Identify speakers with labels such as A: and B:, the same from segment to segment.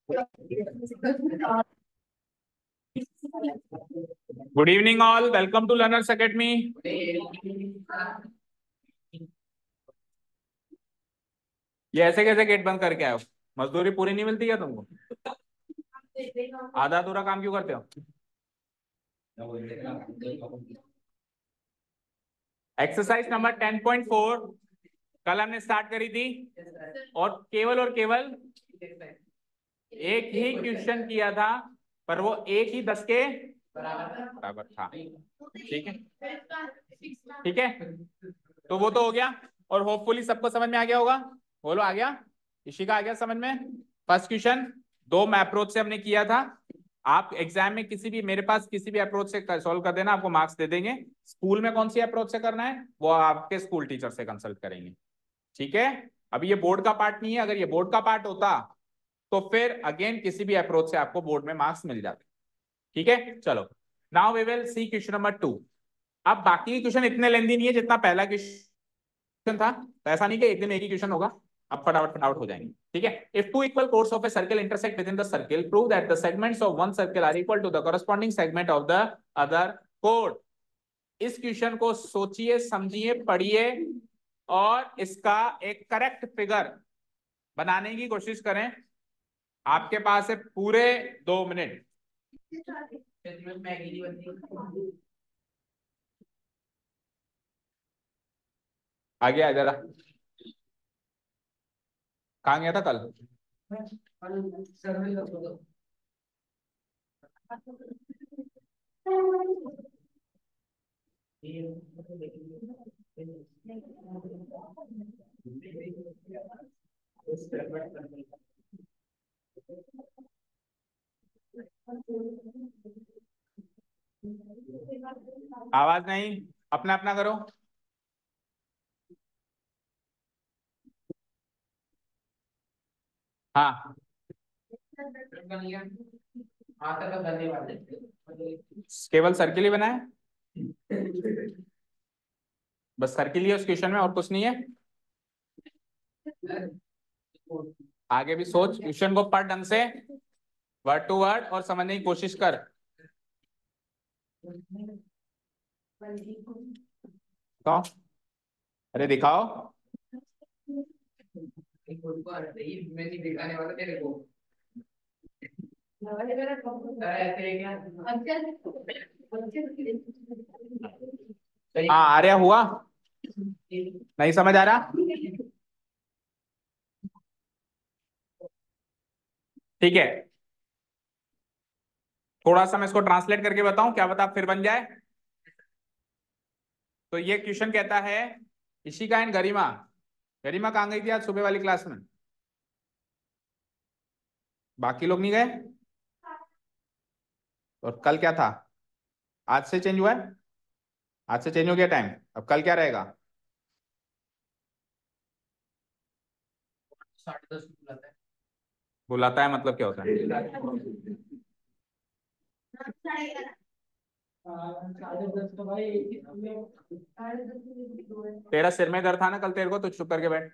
A: Good evening all, welcome to learners academy. ये ऐसे कैसे गेट बंद करके आए हो? मजदूरी पूरी नहीं मिलती क्या तुमको? आधा अधूरा काम क्यों करते हो? एक्सरसाइज नंबर 10.4 कल हमने स्टार्ट करी थी और केवल एक ही क्वेश्चन किया था, पर वो एक ही 10 के बराबर था। ठीक है, ठीक है, तो वो तो हो गया और होपफुली सबको समझ में आ गया होगा। बोलो, आ गया? इशिका आ गया समझ में? फर्स्ट क्वेश्चन दो अप्रोच से हमने किया था। आप एग्जाम में किसी भी, मेरे पास किसी भी अप्रोच से सॉल्व कर देना, आपको मार्क्स दे देंगे। स्कूल में कौन सी अप्रोच से करना है वो आपके स्कूल टीचर से कंसल्ट करेंगे। ठीक है, अभी ये बोर्ड का पार्ट नहीं है। अगर ये बोर्ड का पार्ट होता तो फिर अगेन किसी भी अप्रोच से आपको बोर्ड में मार्क्स मिल जाते। ठीक है, चलो now we will see question number 2। अब बाकी के क्वेश्चन इतने लेंदी नहीं है जितना पहला क्वेश्चन था, तो ऐसा नहीं कि एक दिन एक ही क्वेश्चन होगा। अब फटाफट फटाफट हो जाएंगे। ठीक है, if two equal chords of a circle intersect within the circle, prove that the segments of one circle are equal to the corresponding segment of the other कोड। इस क्वेश्चन को सोचिए, समझिए, पढ़िए और इसका एक करेक्ट फिगर बनाने की कोशिश करें। आपके पास है पूरे 2 मिनट। आगे आ जरा, कहाँ गया था कल? आवाज नहीं, अपना अपना करो। हाँ, केवल सर्किल ही बना है, बस सर्किल ही है उस क्वेश्चन में और कुछ नहीं है। आगे भी सोच, क्वेश्चन को पढ़ ढंग से, वर्ड टू वर्ड, और समझने की कोशिश कर। तो अरे दिखाओ। हाँ, आर्या हुआ? नहीं समझ आ रहा? ठीक है, थोड़ा सा मैं इसको ट्रांसलेट करके बताऊं, क्या बता फिर बन जाए। तो ये क्वेश्चन कहता है, इशिका एंड गरिमा, गरिमा कहाँ गई थी आज सुबह वाली क्लास में? बाकी लोग नहीं गए? और कल क्या था? आज से चेंज हुआ है? आज से चेंज हो गया टाइम, अब कल क्या रहेगा? 10:30 बुलाता है। बुलाता है मतलब क्या होता है? तेरा सिर में दर्द था ना कल तेरे को, तो चुप करके बैठ।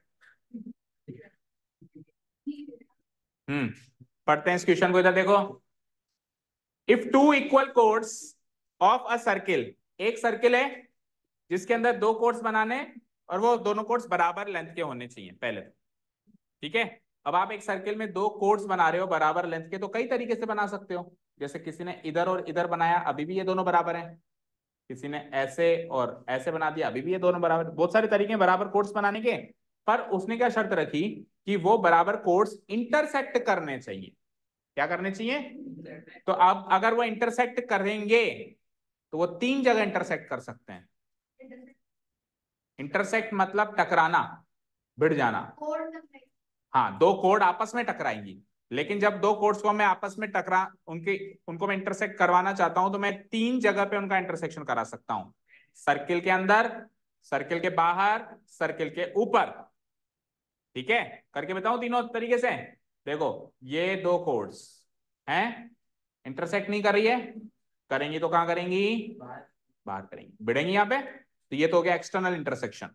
A: पढ़ते हैं इस क्वेश्चन को, इधर देखो। If two equal chords of a circle, एक सर्किल है जिसके अंदर दो कोर्स बनाने, और वो दोनों कोर्स बराबर लेंथ के होने चाहिए पहले तो। ठीक है, अब आप एक सर्किल में दो कोर्स बना रहे हो बराबर लेंथ के, तो कई तरीके से बना सकते हो। जैसे किसी ने इधर और इधर बनाया, अभी भी ये दोनों बराबर हैं। किसी ने ऐसे और ऐसे बना दिया, अभी भी ये दोनों बराबर। बहुत सारे तरीके हैं बराबर कोर्स बनाने के, पर उसने क्या शर्त रखी कि वो बराबर कोर्स इंटरसेक्ट करने चाहिए। क्या करने चाहिए? तो अब अगर वो इंटरसेक्ट करेंगे तो वो तीन जगह इंटरसेक्ट कर सकते हैं। इंटरसेक्ट मतलब टकराना, भिड़ जाना। हाँ, दो कोड आपस में टकराएंगी, लेकिन जब दो कोड्स को मैं आपस में टकरा उनके उनको मैं इंटरसेक्ट करवाना चाहता हूं, तो मैं तीन जगह पे उनका इंटरसेक्शन करा सकता हूं। सर्किल के अंदर, सर्किल के बाहर, सर्किल के ऊपर। ठीक है, करके बताऊं तीनों तरीके से। देखो, ये दो कोड्स हैं, इंटरसेक्ट नहीं कर रही है, करेंगी तो कहां करेंगी? बाहर करेंगी, भिड़ेंगी यहाँ पे, तो ये तो हो गया एक्सटर्नल इंटरसेक्शन।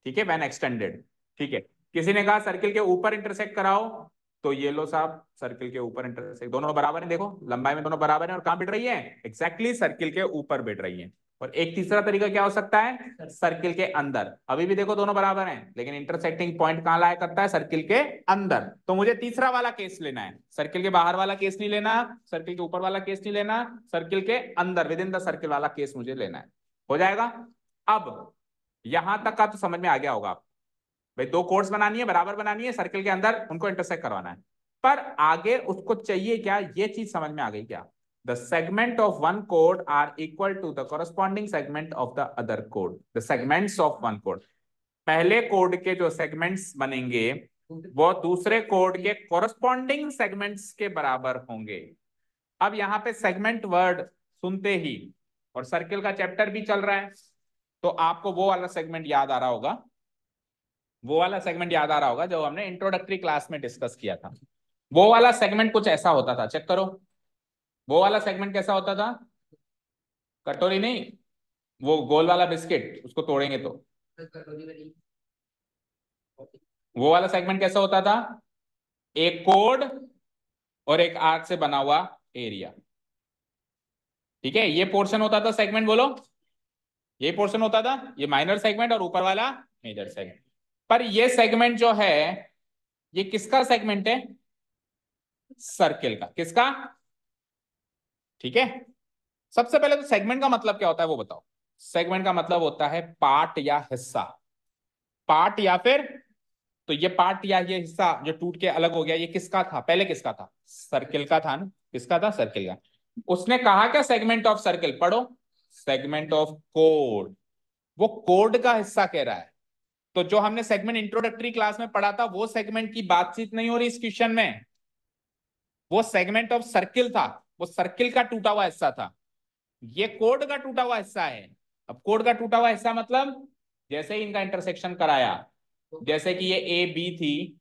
A: ठीक है, व्हेन एक्सटेंडेड। ठीक है, किसी ने कहा सर्किल के ऊपर इंटरसेक्ट कराओ, तो ये लो साहब सर्किल के ऊपर इंटरसेक्ट, दोनों बराबर हैं, देखो लंबाई में दोनों बराबर हैं और कहां भिड़ रही है, एग्जैक्टली सर्किल के ऊपर भिड़ रही है। और एक तीसरा तरीका क्या हो सकता है, सर्किल के अंदर, अभी भी देखो दोनों बराबर हैं लेकिन इंटरसेक्टिंग पॉइंट कहां लाया करता है, सर्किल के अंदर। तो मुझे तीसरा वाला केस लेना है, सर्किल के बाहर वाला केस नहीं लेना, सर्किल के ऊपर वाला केस नहीं लेना, सर्किल के अंदर विद इन द सर्किल वाला केस मुझे लेना है। हो जाएगा। अब यहां तक का तो समझ में आ गया होगा आप, भाई दो कोर्स बनानी है, बराबर बनानी है, सर्किल के अंदर उनको इंटरसेक्ट करवाना है। पर आगे उसको चाहिए क्या, ये चीज समझ में आ गई क्या, the segment of one code are equal to the corresponding segment of the other code, the segments of one code. पहले कोड के जो सेगमेंट्स बनेंगे वो दूसरे कोड के कॉरस्पॉन्डिंग सेगमेंट्स के बराबर होंगे। अब यहाँ पे सेगमेंट वर्ड सुनते ही, और सर्किल का चैप्टर भी चल रहा है, तो आपको वो वाला सेगमेंट याद आ रहा होगा, वो वाला सेगमेंट याद आ रहा होगा जो हमने इंट्रोडक्टरी क्लास में डिस्कस किया था। वो वाला सेगमेंट कुछ ऐसा होता था, चेक करो, वो वाला सेगमेंट कैसा होता था, कटोरी नहीं, वो गोल वाला बिस्किट, उसको तोड़ेंगे तो वो वाला सेगमेंट कैसा होता था, एक कोड और एक आर्क से बना हुआ एरिया। ठीक है, ये पोर्शन होता था सेगमेंट, बोलो ये पोर्शन होता था, ये माइनर सेगमेंट और ऊपर वाला मेजर सेगमेंट। पर ये सेगमेंट जो है ये किसका सेगमेंट है, सर्किल का। किसका, ठीक है। सबसे पहले तो सेगमेंट का मतलब क्या होता है वो बताओ। सेगमेंट का मतलब होता है पार्ट या हिस्सा, पार्ट या फिर, तो ये पार्ट या ये हिस्सा जो टूट के अलग हो गया, ये किसका था, पहले किसका था, सर्किल का था ना, किसका था, सर्किल का। उसने कहा क्या, सेगमेंट ऑफ सर्किल, पढ़ो, सेगमेंट ऑफ कोड, वो कोड का हिस्सा कह रहा है। तो जो हमने सेगमेंट इंट्रोडक्टरी क्लास में पढ़ा था वो सेगमेंट की बातचीत नहीं हो रही इस क्वेश्चन में, वो सेगमेंट ऑफ सर्किल था, वो सर्किल का टूटा हुआ हिस्सा था, ये कोड का टूटा हुआ हिस्सा है। अब कोड का टूटा हुआ हिस्सा मतलब जैसे ही इनका इंटरसेक्शन कराया, जैसे कि ये ए बी थी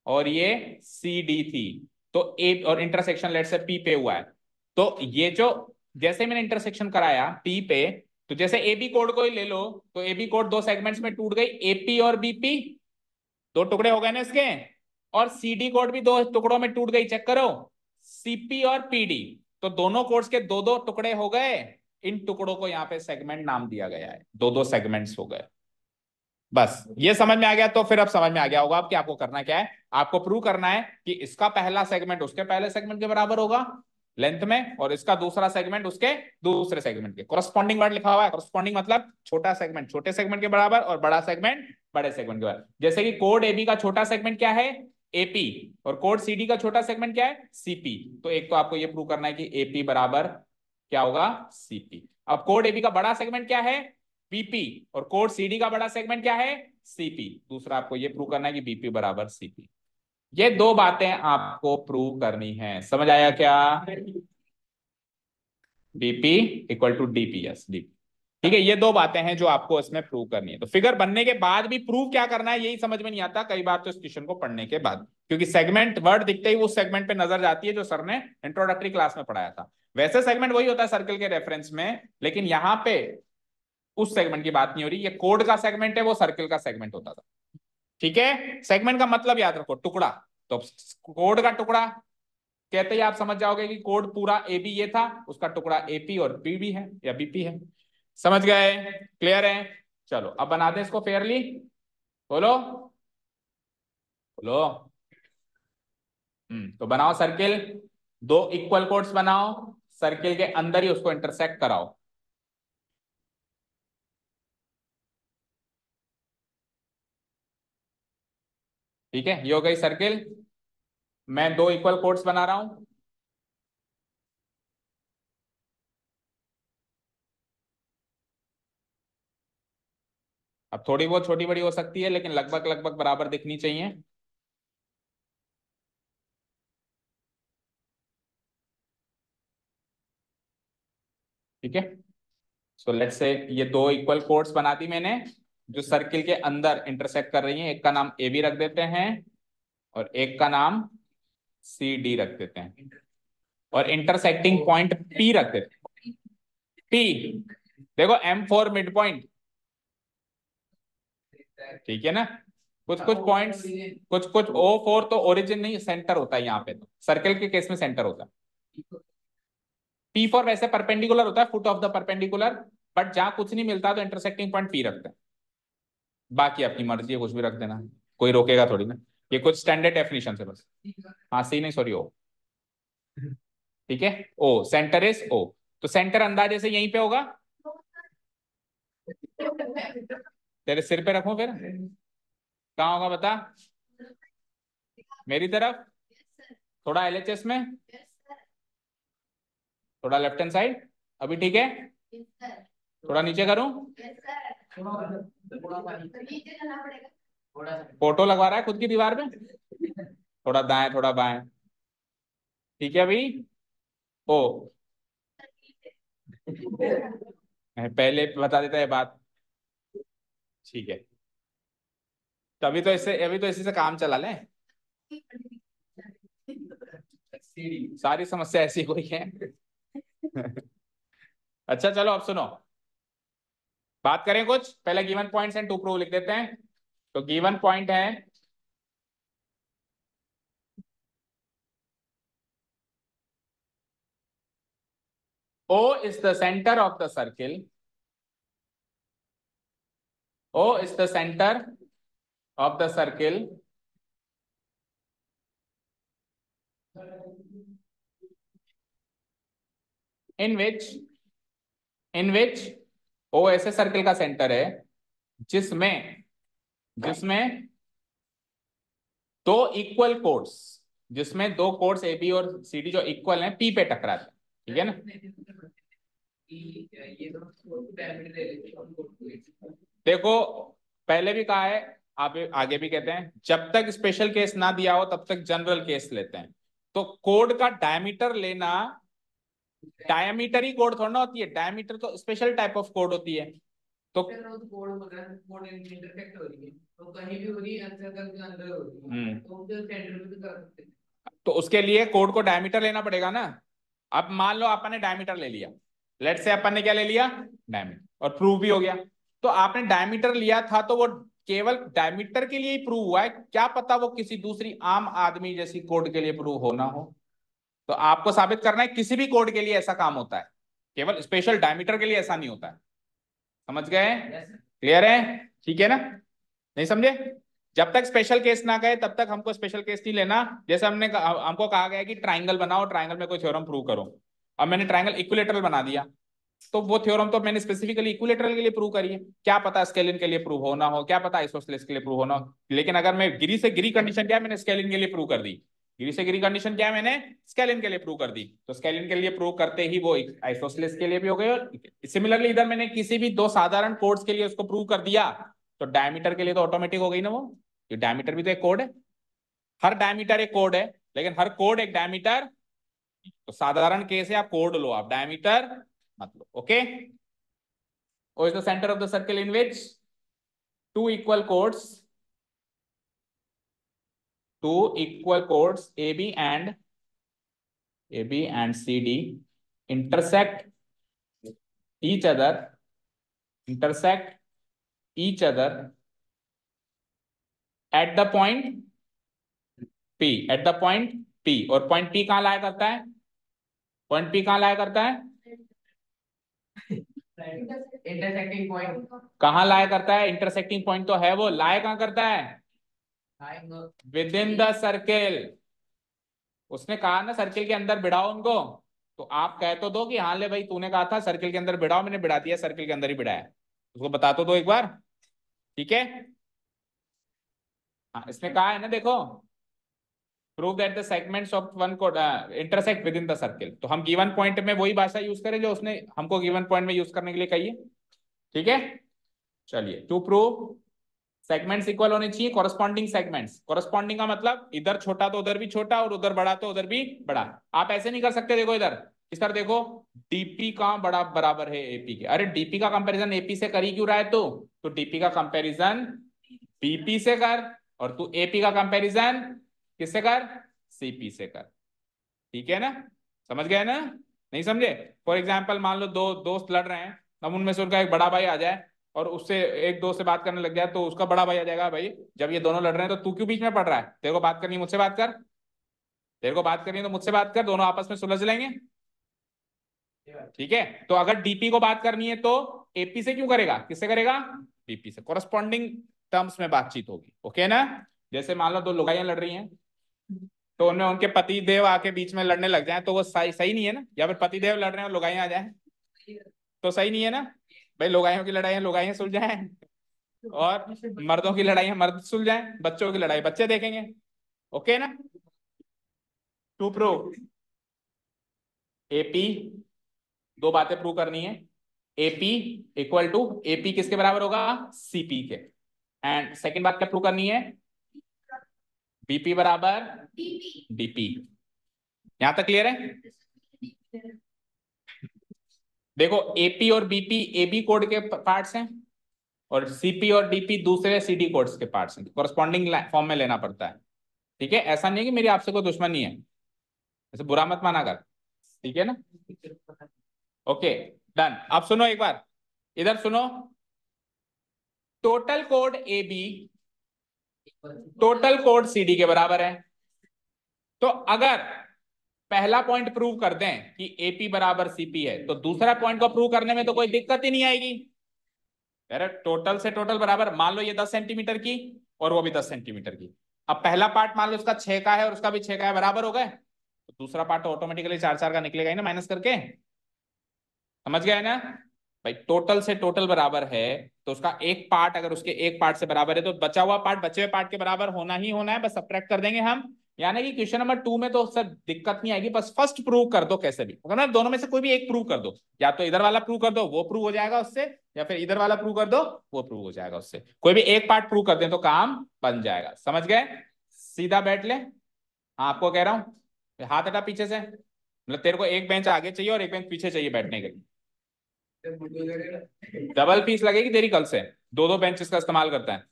A: और ये सी डी थी, तो ए और इंटरसेक्शन लेट से पी पे हुआ है, तो ये जो जैसे मैंने इंटरसेक्शन कराया पी पे, तो जैसे ए बी कोड को ही ले लो, तो ए बी कोड दो सेगमेंट्स में टूट गई, एपी और बीपी, दो टुकड़े हो गए ना इसके, और सीडी कोड भी दो टुकड़ों में टूट गई, चेक करो, सीपी और पीडी, तो दोनों कोड्स के दो दो टुकड़े हो गए, इन टुकड़ों को यहाँ पे सेगमेंट नाम दिया गया है, दो दो सेगमेंट्स हो गए। बस ये समझ में आ गया, तो फिर अब समझ में आ गया होगा आप कि आपको करना क्या है, आपको प्रूव करना है कि इसका पहला सेगमेंट उसके पहले सेगमेंट के बराबर होगा लेंथ में, और इसका दूसरा सेगमेंट उसके दूसरे सेगमेंट के, कॉरस्पॉन्डिंग वर्ड लिखा हुआ है, कॉरस्पॉन्डिंग मतलब छोटा सेगमेंट छोटे सेगमेंट के बराबर और बड़ा सेगमेंट बड़े सेगमेंट के बराबर। जैसे कि कोड एबी का छोटा सेगमेंट क्या है, एपी, और कोड सीडी का छोटा सेगमेंट क्या है, सीपी। तो एक तो आपको ये प्रूव करना है कि एपी बराबर क्या होगा, सीपी। अब कोड एबी का बड़ा सेगमेंट क्या है, बीपी, और कोड सीडी का बड़ा सेगमेंट क्या है, सीपी। दूसरा आपको ये प्रूव करना है कि बीपी बराबर सीपी। ये दो बातें आपको प्रूव करनी है, समझ आया क्या, BP equal to DPS, DP. ठीक है, ये दो बातें हैं जो आपको इसमें प्रूव करनी है। तो फिगर बनने के बाद भी प्रूव क्या करना है यही समझ में नहीं आता कई बार, तो इस क्वेश्चन को पढ़ने के बाद, क्योंकि सेगमेंट वर्ड दिखते ही उस सेगमेंट पे नजर जाती है जो सर ने इंट्रोडक्टरी क्लास में पढ़ाया था। वैसे सेगमेंट वही होता है सर्कल के रेफरेंस में, लेकिन यहाँ पे उस सेगमेंट की बात नहीं हो रही, ये कोड का सेगमेंट है, वो सर्किल का सेगमेंट होता था। ठीक है, सेगमेंट का मतलब याद रखो टुकड़ा, तो कोड का टुकड़ा कहते ही आप समझ जाओगे कि कोड पूरा ए बी ये था, उसका टुकड़ा एपी और पी भी है या बीपी है। समझ गए, क्लियर है। चलो अब बना दें इसको फेयरली, बोलो बोलो। तो बनाओ सर्किल, दो इक्वल कोड्स बनाओ, सर्किल के अंदर ही उसको इंटरसेक्ट कराओ। ठीक है, ये हो गई सर्किल, मैं दो इक्वल कोड्स बना रहा हूं। अब थोड़ी बहुत छोटी बड़ी हो सकती है लेकिन लगभग लगभग बराबर दिखनी चाहिए। ठीक है, सो लेट्स से ये दो इक्वल कोड्स बना दी मैंने जो सर्किल के अंदर इंटरसेक्ट कर रही हैं, एक का नाम ए बी रख देते हैं और एक का नाम सी डी रख देते हैं, और इंटरसेक्टिंग पॉइंट पी रख देते हैं। पी, देखो एम फॉर मिड पॉइंट, ठीक है ना, कुछ कुछ पॉइंट्स, कुछ कुछ O4 तो ओरिजिन नहीं सेंटर होता है, यहाँ पे तो सर्कल के केस में सेंटर होता है। P4 वैसे परपेंडिकुलर होता है, foot of the perpendicular, but जहां कुछ नहीं मिलता तो इंटरसेक्टिंग पॉइंट P रखते हैं। बाकी अपनी मर्जी है, कुछ भी रख देना, कोई रोकेगा थोड़ी ना, ये कुछ स्टैंडर्ड डेफिनेशन है बस। हाँ सी नहीं सॉरी, O। ठीक है, O सेंटर इज O। तो सेंटर अंदाजे से यहीं पे होगा, तेरे सिर पे रखूं फिर, कहाँ होगा बता, मेरी तरफ, थोड़ा LHS में, थोड़ा लेफ्ट हैंड साइड, अभी ठीक है, थोड़ा नीचे करूं, फोटो लगवा रहा है खुद की दीवार पे, थोड़ा दाएं थोड़ा बाएं, ठीक है अभी। ओ मैं पहले बता देता है बात, ठीक है, तो अभी तो इसी से काम चला लें, सारी समस्या ऐसी कोई है। अच्छा चलो अब सुनो, बात करें कुछ पहले given points and to prove लिख देते हैं। तो गिवन पॉइंट है O is the center of the circle. O is the center of the circle in which O ऐसे सर्कल का सेंटर है जिसमें जिसमें दो इक्वल कोड्स, जिसमें दो कोड्स ए बी और सी डी जो इक्वल हैं P पे टकराते हैं, ठीक है ना। देखो पहले भी कहा है, आप आगे भी कहते हैं, जब तक स्पेशल केस ना दिया हो तब तक जनरल केस लेते हैं। तो कोड का डायमीटर लेना, डायमीटर ही कोड थोड़ा ना होती है, डायमीटर तो स्पेशल टाइप ऑफ कोड होती है। तो कोड इंटरसेक्ट हो रही है तो कहीं भी हो रही है, सर्कल के अंदर हो रही है तो उसे सेंटर में भी कर सकते हैं। तो उसके लिए कोड को डायमीटर लेना पड़ेगा ना। अब मान लो अपन ने डायमीटर ले लिया, लेट से अपन ने क्या ले लिया, डायमीटर, और प्रूव भी हो गया। तो आपने डायमीटर लिया था तो वो केवल डायमीटर के लिए ही प्रूव हुआ है, क्या पता वो किसी दूसरी आम आदमी जैसी कोड के लिए प्रूव होना हो। तो आपको साबित करना है किसी भी कोड के लिए ऐसा काम होता है, केवल स्पेशल डायमीटर के लिए ऐसा नहीं होता है। समझ गए, क्लियर है, ठीक है ना, नहीं समझे। जब तक स्पेशल केस ना कहे तब तक हमको स्पेशल केस नहीं लेना। जैसे हमको कहा गया कि ट्राइंगल बनाओ, ट्राइंगल में कोई थ्योरम प्रूव करो, अब मैंने ट्राइंगल इक्विलेटरल बना दिया, तो वो थ्योरम तो मैंने स्पेसिफिकली इक्विलेटरल के लिए प्रूव करी है, क्या पता स्केलिन के लिए प्रूव होना हो, क्या पता आइसोसेलेस के लिए प्रूव होना हो। लेकिन अगर मैं गिरी से गिरी कंडीशन क्या है, मैंने स्केलिन के लिए प्रूव कर दी, गिरी से गिरी कंडीशन क्या है, मैंने स्केलिन के लिए प्रूव कर दी, तो स्केलिन के लिए प्रूव करते ही वो आइसोसेलेस के लिए भी हो गई। और सिमिलरली इधर मैंने किसी भी दो साधारण कोड्स के लिए उसको प्रूव कर दिया, तो डायमीटर के लिए तो ऑटोमेटिक हो गई ना वो, ये डायमीटर भी तो एक कोड है, हर डायमीटर एक कोड है, लेकिन हर कोड एक डायमीटर, तो साधारण केस है आप कोड लो, आप डायमीटर मत लो, okay. O is the center of the circle in which two equal chords, AB and CD intersect each other, at the point P, at the point P। और point P कहां लाया करता है, point P कहां लाया करता है, intersecting point कहां लाया करता है, इंटरसेक्टिंग पॉइंट तो है, वो लाया कहां करता है, विद इन द सर्किल। उसने कहा ना सर्किल के अंदर बिड़ाओ उनको, तो आप कह तो दो कि हाँ ले भाई तूने कहा था सर्किल के अंदर बिड़ाओ, मैंने बिड़ा दिया, सर्किल के अंदर ही बिड़ाया, उसको बता तो दो एक बार, ठीक है। हाँ इसने कहा है ना, देखो prove that the segments of one code intersect within the circle, तो हम गिवन पॉइंट में वही भाषा यूज करें जो उसने हमको गिवन पॉइंट में यूज करने के लिए कही है, ठीक है। चलिए टू प्रूव सेगमेंट्स इक्वल होने चाहिए, कॉरस्पॉन्डिंग सेगमेंट्स, कॉरस्पॉन्डिंग का मतलब इधर छोटा तो उधर भी छोटा और उधर बड़ा तो उधर भी बड़ा। आप ऐसे नहीं कर सकते, देखो इधर इस तरह देखो, डीपी का बड़ा बराबर है एपी के, अरे डीपी का कंपैरिजन एपी से कर ही क्यों रहा है, तो डीपी का कंपैरिजन बीपी से कर, और तू एपी का कंपैरिजन किससे कर, सीपी से कर, ठीक है ना, समझ गए ना, नहीं समझे। फॉर एग्जाम्पल मान लो दो दोस्त लड़ रहे हैं, अब उनमें से उनका एक बड़ा भाई आ जाए और उससे एक दो से बात करने लग गया तो उसका बड़ा भाई आ जाएगा, भाई जब ये दोनों लड़ रहे हैं तो तू क्यों बीच में पड़ रहा है, तेरे को बात करनी है मुझसे बात कर, तेरे को बात करनी है तो मुझसे बात कर, दोनों आपस में सुलझ लेंगे। ठीक है, तो अगर डीपी को बात करनी है तो एपी से क्यों करेगा, किससे करेगा, बीपी से, कोरस्पॉन्डिंग टर्म्स में बातचीत होगी। ओके ना। जैसे मान लो दो लुगाइयां लड़ रही हैं तो उनमें उनके पति देव आके बीच में लड़ने लग जाए तो वो सही सही नहीं है ना, या फिर पति देव लड़ रहे हैं और लुगाइयां आ जाए तो सही नहीं है ना। भाई लुगाइयों की लड़ाइयां लुगाइयां सुलझाएं और मर्दों की लड़ाइयां मर्द सुलझाएं, बच्चों की लड़ाई बच्चे देखेंगे। ओके ना। टू प्रूव एपी, दो बातें प्रूव करनी है। एपी इक्वल टू, एपी किसके बराबर होगा, सीपी के। एंड सेकंड बात क्या प्रूव करनी है, बीपी बराबर डीपी। यहां तक क्लियर है। देखो एपी और बीपी एबी कोड के पार्ट्स हैं और सीपी और डीपी दूसरे सीडी कोड्स के पार्ट्स हैं, कोरस्पॉन्डिंग फॉर्म में लेना पड़ता है। ठीक है, ऐसा नहीं है कि मेरी आपसे कोई दुश्मनी है, ऐसे बुरा मत माना कर। ठीक है ना। Okay done. अब सुनो एक बार, इधर सुनो, total code A B total code CD के बराबर है। तो अगर पहला पॉइंट प्रूव कर दें कि एपी बराबर सीपी है तो दूसरा पॉइंट को प्रूव करने में तो कोई दिक्कत ही नहीं आएगी। अरे टोटल से टोटल बराबर, मान लो ये 10 सेंटीमीटर की और वो भी 10 सेंटीमीटर की। अब पहला पार्ट मान लो इसका 6 का है और उसका भी 6 का है, बराबर हो गए, तो दूसरा पार्ट तो ऑटोमेटिकली 4 4 का निकलेगा ही ना माइनस करके। समझ गया है ना। भाई टोटल से टोटल बराबर है तो उसका एक पार्ट अगर उसके एक पार्ट से बराबर है तो बचा हुआ पार्ट बचे हुए पार्ट के बराबर होना ही होना है, बस सब्ट्रैक्ट कर देंगे हम। यानी कि क्वेश्चन नंबर 2 में तो सर दिक्कत नहीं आएगी, बस फर्स्ट प्रूव कर दो कैसे भी, मतलब ना दोनों में से कोई भी एक प्रूव कर दो, या तो इधर वाला प्रूव कर दो वो प्रूव हो जाएगा उससे, या फिर इधर वाला प्रूव कर दो वो प्रूव हो जाएगा उससे, कोई भी एक पार्ट प्रूव कर दे तो काम बन जाएगा। समझ गए, सीधा बैठ ले। हाँ आपको कह रहा हूँ हाथ हटा पीछे से, मतलब तेरे को एक बेंच आगे चाहिए और एक बेंच पीछे चाहिए बैठने के लिए। डबल फीस लगेगी तेरी कल से, दो दो बेंचेस का इस्तेमाल करता है।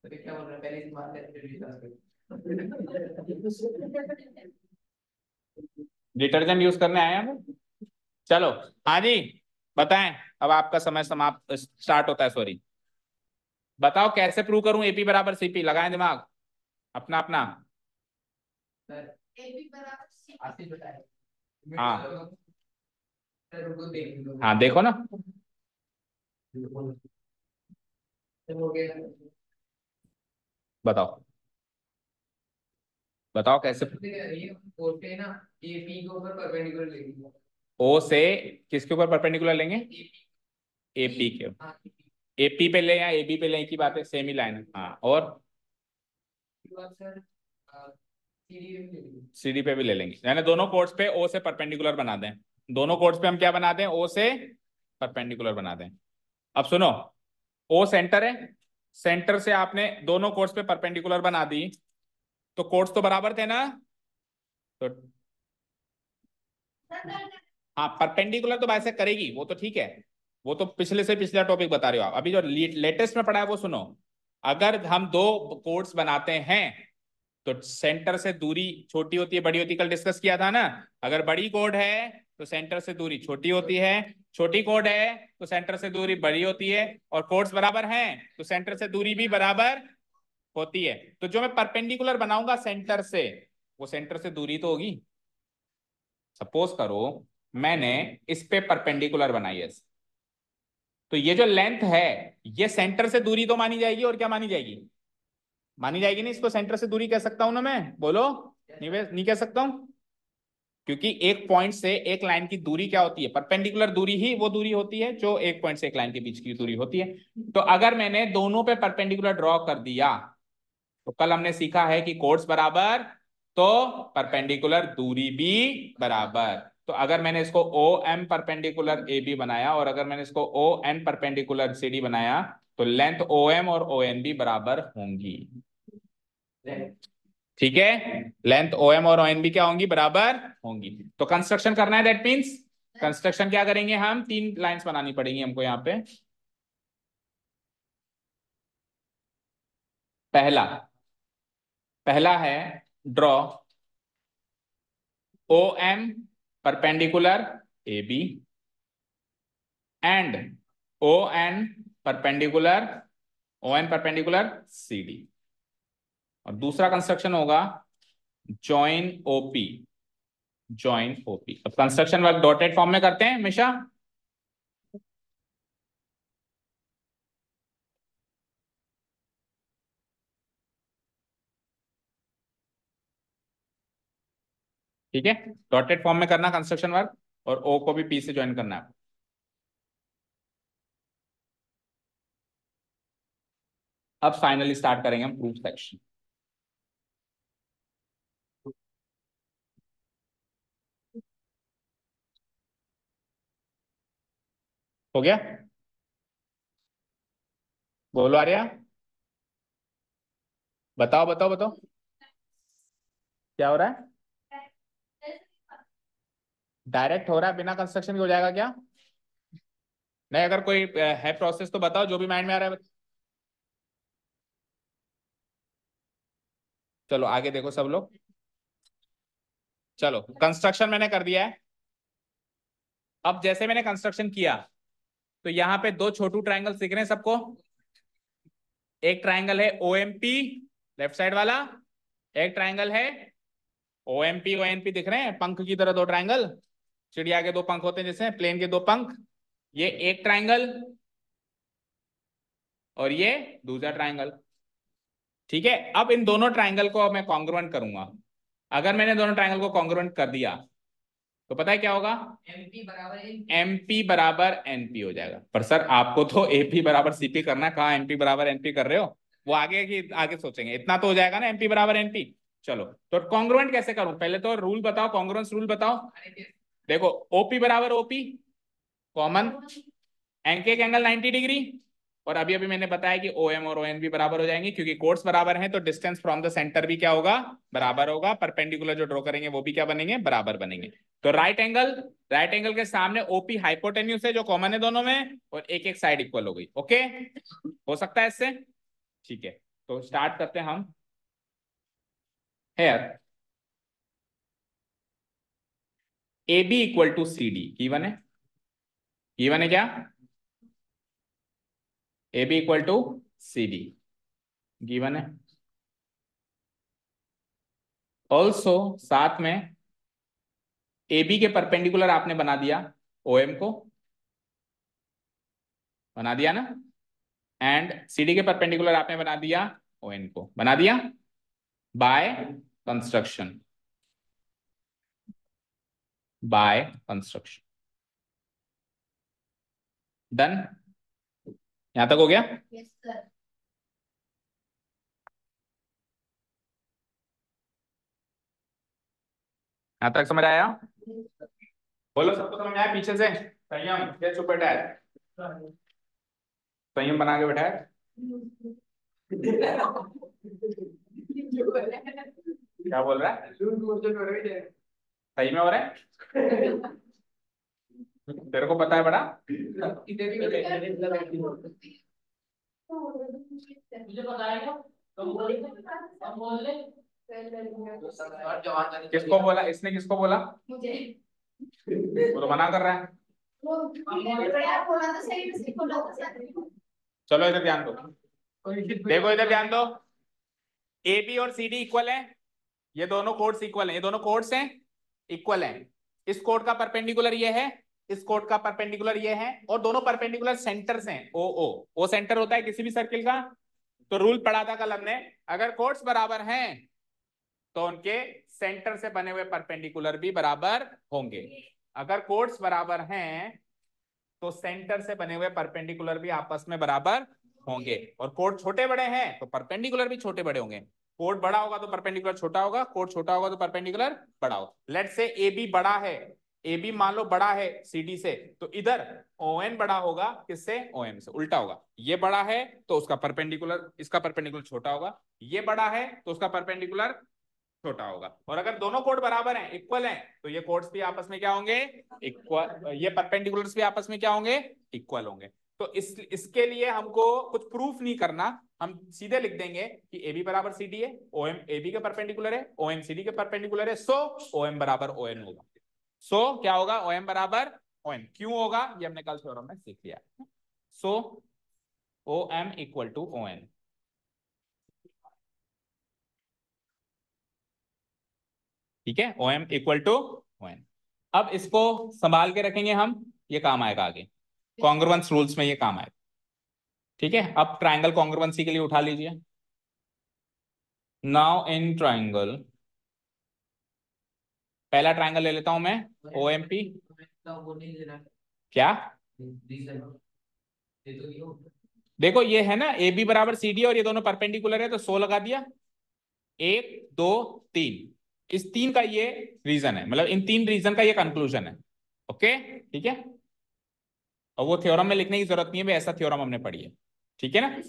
A: क्या बोल रहा है, डिटर्जेंट यूज करने आए हैं। चलो हाँ जी बताएं, अब आपका समय समाप्त स्टार्ट होता है, सॉरी। बताओ कैसे प्रूव करूं एपी बराबर सीपी, लगाएं दिमाग अपना अपना। एपी बराबर, हाँ हाँ देखो ना, बताओ बताओ कैसे। ओ से किसके ऊपर परपेंडिकुलर लेंगे, एपी के, एपी पे ले या एबी पे ले, एक ही बात है, सेम ही लाइन है। हाँ और सीडी पे भी ले लेंगे, यानी दोनों कोर्स पे ओ से परपेंडिकुलर बना दें, दोनों कोर्स पे हम क्या बना दें, ओ से परपेंडिकुलर बना दें। अब सुनो, ओ सेंटर है, सेंटर से आपने दोनों कोर्स पे परपेंडिकुलर बना दी तो कोर्स तो बराबर थे ना, तो हाँ परपेंडिकुलर तो ऐसे करेगी वो तो ठीक है, वो तो पिछले से पिछला टॉपिक बता रहे हो आप, अभी जो लेटेस्ट में पढ़ा है वो सुनो। अगर हम दो कोर्स बनाते हैं तो सेंटर से दूरी छोटी होती है बड़ी होती है, कल डिस्कस किया था ना। अगर बड़ी कोड है तो सेंटर से दूरी छोटी होती है, छोटी कोड है तो सेंटर से दूरी बड़ी होती है, और कोड्स बराबर हैं तो सेंटर से दूरी भी बराबर होती है। तो जो मैं परपेंडिकुलर बनाऊंगा सेंटर से, वो सेंटर से दूरी तो होगी। सपोज करो मैंने इस पे परपेंडिकुलर बनाई है, तो ये जो लेंथ है ये सेंटर से दूरी तो मानी जाएगी, और क्या मानी जाएगी, मानी जाएगी नहीं, इसको सेंटर से दूरी कह सकता हूं ना मैं, बोलो नहीं नहीं कह सकता हूं, क्योंकि एक पॉइंट से एक लाइन की दूरी क्या होती है, परपेंडिकुलर दूरी ही वो दूरी होती है जो एक पॉइंट से एक लाइन के बीच की दूरी होती है। तो अगर मैंने दोनों पे परपेंडिकुलर ड्रॉ कर दिया तो कल हमने सीखा है कि कोड्स बराबर तो परपेंडिकुलर दूरी भी बराबर। तो अगर मैंने इसको O M perpendicular A B बनाया और अगर मैंने इसको O N perpendicular C D बनाया तो लेंथ ओ एम और ओ एन भी बराबर होंगी। ठीक है, लेंथ ओ एम और ओ एन भी क्या होंगी, बराबर होंगी। तो कंस्ट्रक्शन करना है, दैट मीन्स कंस्ट्रक्शन क्या करेंगे हम, तीन लाइंस बनानी पड़ेंगी हमको यहाँ पे। पहला पहला है draw O M perpendicular A B, and O N perpendicular C D. और दूसरा कंस्ट्रक्शन होगा जॉइन ओपी, जॉइन ओपी। अब कंस्ट्रक्शन वर्क डॉटेड फॉर्म में करते हैं हमेशा। ठीक है, डॉटेड फॉर्म में करना कंस्ट्रक्शन वर्क, और ओ को भी पी से ज्वाइन करना है। अब फाइनली स्टार्ट करेंगे हम प्रूफ सेक्शन। हो गया, बोलो आर्या, बताओ बताओ बताओ क्या हो रहा है। डायरेक्ट हो रहा है, बिना कंस्ट्रक्शन के हो जाएगा क्या? नहीं, अगर कोई है प्रोसेस तो बताओ, जो भी माइंड में आ रहा है। चलो आगे देखो सब लोग। चलो कंस्ट्रक्शन मैंने कर दिया है। अब जैसे मैंने कंस्ट्रक्शन किया, तो यहाँ पे दो छोटू ट्राइंगल दिख रहे हैं सबको। एक ट्राइंगल है O M P, left side वाला। एक ट्राइंगल है O M P, O N P दिख रहे हैं, पंख की तरह दो ट्राइंगल। चिड़िया के दो पंख होते हैं, जैसे प्लेन के दो पंख। ये एक ट्राइंगल, और ये दूसरा ट्राइंगल। ठीक है, अब इन दोनों ट्राइंगल को मैं कॉन्ग्रुएंट करूंगा। अगर मैंने दोनों ट्राइंगल को कॉन्ग्रुएंट कर दिया, तो पता है क्या होगा? एमपी बराबर एनपी हो जाएगा। पर सर आपको तो एपी बराबर सीपी करना है, कहाँ एमपी बराबर एनपी कर रहे हो? वो आगे की आगे सोचेंगे, इतना तो हो जाएगा ना, एमपी बराबर एनपी। चलो, तो कॉन्ग्रुएंट कैसे करूं? पहले तो रूल बताओ, कॉन्ग्रुएंस रूल बताओ। देखो, ओपी बराबर OP common, NK angle 90 degree. और अभी अभी मैंने बताया कि ओ एम और ओ एन भी बराबर हो जाएंगे, क्योंकि कोड्स बराबर हैं, तो डिस्टेंस फ्रॉम द सेंटर भी क्या होगा? बराबर होगा। परपेंडिकुलर जो ड्रॉ करेंगे वो भी क्या बनेंगे? बराबर बनेंगे। तो राइट एंगल के सामने ओपी हाइपोटेन्यूस है, जो कॉमन है दोनों में, और एक एक साइड इक्वल हो गई। ओके, हो सकता है इससे? ठीक है, तो स्टार्ट करते हैं हम। Here A B equal to C D given है। गिवन है क्या? A B equal to C D given है। ऑल्सो साथ में ए बी के परपेंडिकुलर आपने बना दिया ओ एम को, बना दिया ना। एंड सी डी के परपेंडिकुलर आपने बना दिया ओ एन को, बना दिया by construction, by construction. Done, यहां तक हो गया? yes, यहां तक समझ आया? बोलो, सबको समझ आया पीछे से? संयम क्या चुप बैठा है? संयम बना के बैठा है। क्या बोल रहा है? सही में हो रहा है? तेरे को पता है बड़ा? मुझे पता है क्या? तुम बोल ले। किसको बोला इसने? किसको बोला? मुझे। वो तो मना कर रहा है। चलो इधर ध्यान दो, देखो इधर ध्यान दो। ए बी और सी डी इक्वल है, ये दोनों कोड्स इक्वल हैं, ये दोनों कोड्स हैं, इक्वल हैं। इस कोड का परपेंडिकुलर ये है, इस कोड का परपेंडिकुलर ये है, और दोनों परपेंडिकुलर सेंटर्स हैं। ओ ओ ओ सेंटर होता है किसी भी सर्किल का। तो रूल पढ़ा था कल हमने, अगर कोड्स बराबर हैं तो उनके सेंटर से बने हुए परपेंडिकुलर भी बराबर होंगे। अगर कोड्स बराबर हैं तो सेंटर से बने हुए परपेंडिकुलर भी आपस में बराबर होंगे। और कोड छोटे बड़े हैं तो परपेंडिकुलर भी छोटे बड़े होंगे। कोड बड़ा होगा तो परपेंडिकुलर छोटा होगा, कोड छोटा होगा तो परपेंडिकुलर बड़ा होगा। लेट्स से ए बी बड़ा है, ए बी मान लो बड़ा है सी डी से, तो इधर ओ एन बड़ा होगा किससे? ओ एम से। उल्टा होगा, ये बड़ा है तो उसका परपेंडिकुलर, इसका परपेंडिकुलर छोटा होगा। ये बड़ा है तो उसका परपेंडिकुलर छोटा होगा। और अगर दोनों कोड बराबर हैं, इक्वल हैं, तो ये कोड्स भी आपस में क्या होंगे? इक्वल। ये परपेंडिकुलर्स भी आपस में क्या होंगे? इक्वल होंगे। तो इसके लिए हमको कुछ प्रूफ नहीं करना, हम सीधे लिख देंगे कि ए बी बराबर सी डी है, ओ एम ए बी के परपेंडिकुलर है, ओ एम सी डी के परपेंडिकुलर है, सो ओ एम बराबर ओ एन होगा। सो क्या होगा? ओ एम बराबर ON क्यों होगा ये हमने कल थ्योरम में सीख लिया। सो OM इक्वल टू ON। ठीक है, OM इक्वल टू ON। अब इसको संभाल के रखेंगे हम, ये काम आएगा आगे कॉन्ग्रुएंस रूल्स में, ये काम आएगा। ठीक है, अब ट्राइंगल कॉन्ग्रुएंसी के लिए उठा लीजिए। नाउ इन ट्राइंगल, पहला ट्राइंगल ले लेता हूं मैं, OMP। क्या देखो ये है ना AB बराबर CD और ये दोनों परपेंडिकुलर है, तो 100 लगा दिया। 1 2 3, इस तीन का ये रीजन है, मतलब इन तीन रीजन का ये कंक्लूजन है। ओके ठीक है, और वो थ्योरम में लिखने की जरूरत नहीं है भाई, ऐसा थ्योरम हमने पढ़ी है। ठीक है ना,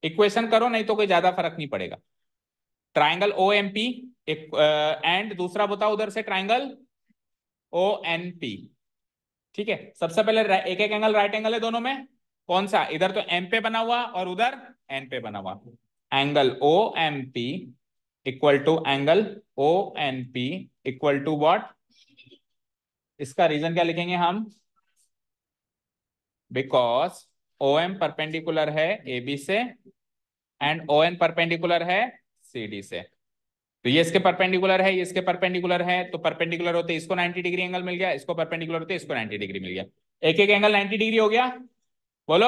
A: इक्वेशन करो नहीं तो कोई ज्यादा फर्क नहीं पड़ेगा। ट्राइंगल OMP एक एंड दूसरा बताओ उधर से ट्राइंगल ONP। ठीक है, सबसे पहले एक एक एंगल राइट एंगल है दोनों में, कौन सा, इधर तो M पे बना हुआ और उधर N पे बना हुआ। Angle OMP equal to angle ONP equal to what, इसका रीजन क्या लिखेंगे हम, बिकॉज OM परपेंडिकुलर है AB से एंड ON परपेंडिकुलर है CD से। तो ये इसके परपेंडिकुलर है, ये इसके परपेंडिकुलर है, तो परपेंडिकुलर होते इसको 90 डिग्री एंगल मिल गया, इसको परपेंडिकुलर होते इसको 90 डिग्री मिल गया, एक एक एंगल 90 डिग्री हो गया। बोलो,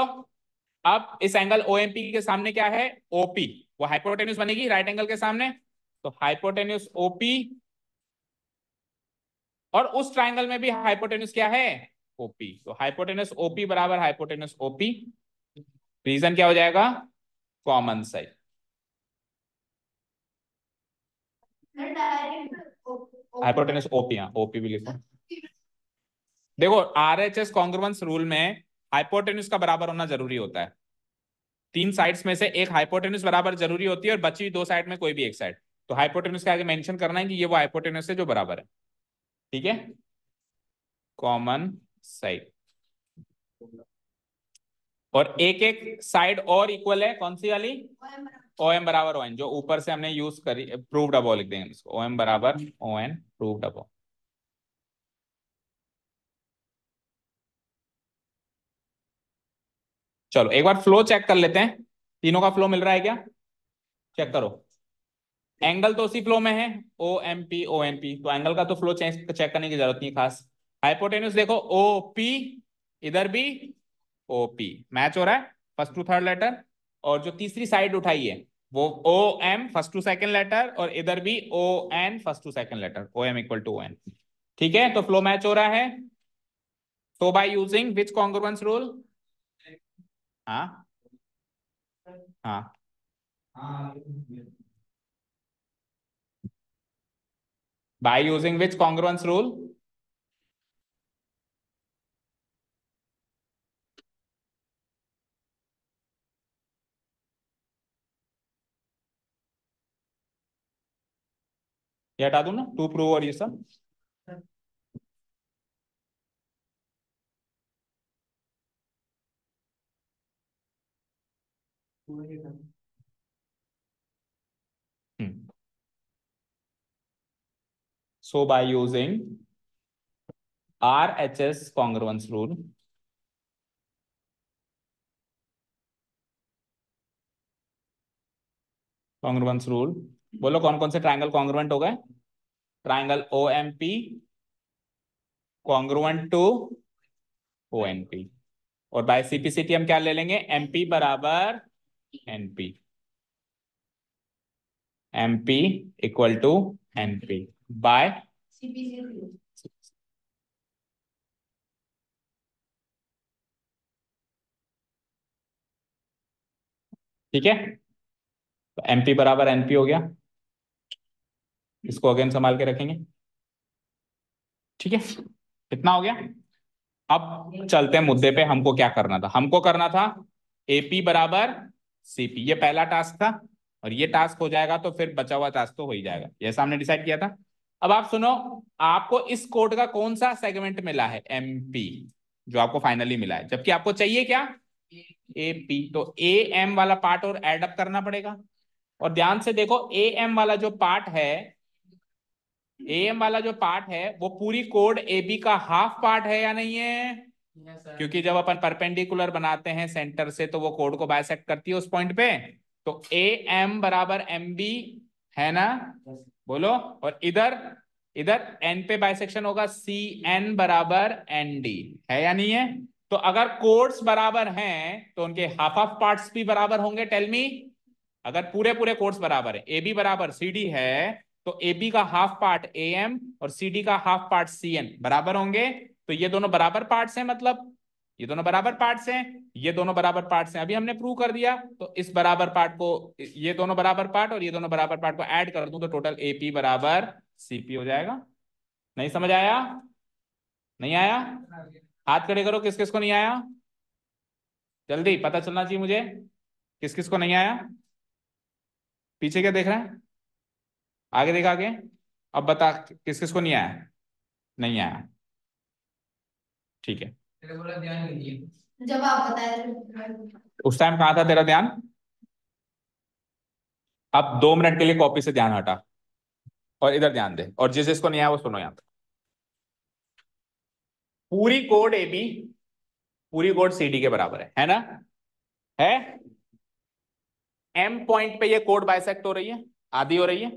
A: अब इस एंगल OMP के सामने क्या है, OP, वो हाइपोटेन्यूस बनेगी राइट एंगल के सामने, तो हाइपोटेन्यूस OP, और उस ट्राइंगल में भी हाइपोटेन्यूस क्या है, OP, तो हाइपोटेन्यूस OP बराबर हाइपोटेन्यूस OP। रीजन क्या हो जाएगा, कॉमन साइड। हाइपोटेन्यूस OP, हाँ OP भी लिखो। देखो RHS कॉन्ग्रुएंस रूल में हाइपोटेन्यूस का बराबर होना जरूरी होता है, तीन साइड्स में से एक हाइपोटेन्यूस बराबर जरूरी होती है और बची हुई दो साइड में कोई भी एक साइड, तो हाइपोटेन्यूस के आगे मेंशन करना है कि ये वो हाइपोटेन्यूस है जो बराबर है। ठीक है, कॉमन साइड, और एक एक साइड और इक्वल है, कौन सी वाली, OM बराबर ON, जो ऊपर से हमने यूज करी, प्रूव्ड अबव लिख देंगे इसको, OM बराबर ON प्रूव्ड अबव। चलो एक बार फ्लो चेक कर लेते हैं, तीनों का फ्लो मिल रहा है क्या, चेक करो। एंगल तो उसी फ्लो में है, OMP ONP, तो एंगल का तो फ्लो चेक करने की जरूरत नहीं खास। हाइपोटेन्यूस देखो OP, इधर भी OP मैच हो रहा है, फर्स्ट टू थर्ड लेटर, और जो तीसरी साइड उठाई है वो OM first to second letter, और इधर भी ON first to second letter, OM equal to ON। ठीक है, तो फ्लो मैच हो रहा है, तो by using which congruence rule, हाँ हाँ, by using which congruence rule, ये हटा दूं ना, टू प्रूव और ये सब। So by using RHS congruence rule, congruence rule, बोलो कौन कौन से ट्राइंगल कॉन्ग्रुएंट हो गए, triangle OMP congruent to ONP, और बाय CPCT हम क्या ले लेंगे, MP बराबर NP, MP equal to NP by, ठीक है, तो MP बराबर NP हो गया, इसको अगेन संभाल के रखेंगे। ठीक है, कितना हो गया। अब चलते हैं मुद्दे पे, हमको क्या करना था, हमको करना था AP बराबर CP, ये पहला टास्क था, और ये टास्क हो जाएगा तो फिर बचा हुआ टास्क तो हो ही जाएगा, ये हमने डिसाइड किया था। अब आप सुनो, आपको इस कोड का कौन सा सेगमेंट मिला है, MP, जो आपको फाइनली मिला है, जबकि आपको चाहिए क्या, AP, तो AM वाला पार्ट और एड अप करना पड़ेगा, और ध्यान से देखो AM वाला जो पार्ट है AM वाला जो पार्ट है वो पूरी कोड AB का हाफ पार्ट है या नहीं है? क्योंकि जब अपन परपेंडिकुलर बनाते हैं सेंटर से तो वो कोड को बाइसेक्ट करती है उस पॉइंट पे। तो AM बराबर MB है ना? बोलो। और इधर इधर N पे बाइसेक्शन होगा, CN बराबर ND है या नहीं है? तो अगर कोड्स बराबर हैं तो उनके हाफ हाफ पार्ट्स भी बराबर होंगे। Tell me. अगर पूरे पूरे कोड्स बराबर है, AB बराबर CD है, तो AB का हाफ पार्ट AM और CD का हाफ पार्ट CN बराबर होंगे। तो ये दोनों बराबर पार्ट्स हैं, मतलब ये दोनों बराबर पार्ट्स हैं, ये दोनों बराबर पार्ट्स हैं, अभी हमने प्रूव कर दिया। तो इस बराबर पार्ट को, ये दोनों बराबर पार्ट और ये दोनों बराबर पार्ट को ऐड कर दूं तो टोटल AP बराबर CP हो जाएगा। नहीं समझ आया? नहीं आया? हाथ खड़े करो किस किस को नहीं आया, जल्दी पता चलना चाहिए मुझे किस किस को नहीं आया। पीछे क्या देख रहे हैं, आगे देखा, आगे। अब बता किस किस को नहीं आया। नहीं आया, ठीक है। बोला ध्यान नहीं दिया जब आप बताए उस टाइम कहाँ था तेरा ध्यान? अब 2 मिनट के लिए कॉपी से ध्यान हटा और इधर ध्यान दे, और जिस जिसको नहीं आया वो सुनो। यहाँ तक पूरी कोड AB पूरी कोड CD के बराबर है ना? है। M पॉइंट पे ये कोड बाइसेक्ट हो रही है, आधी हो रही है।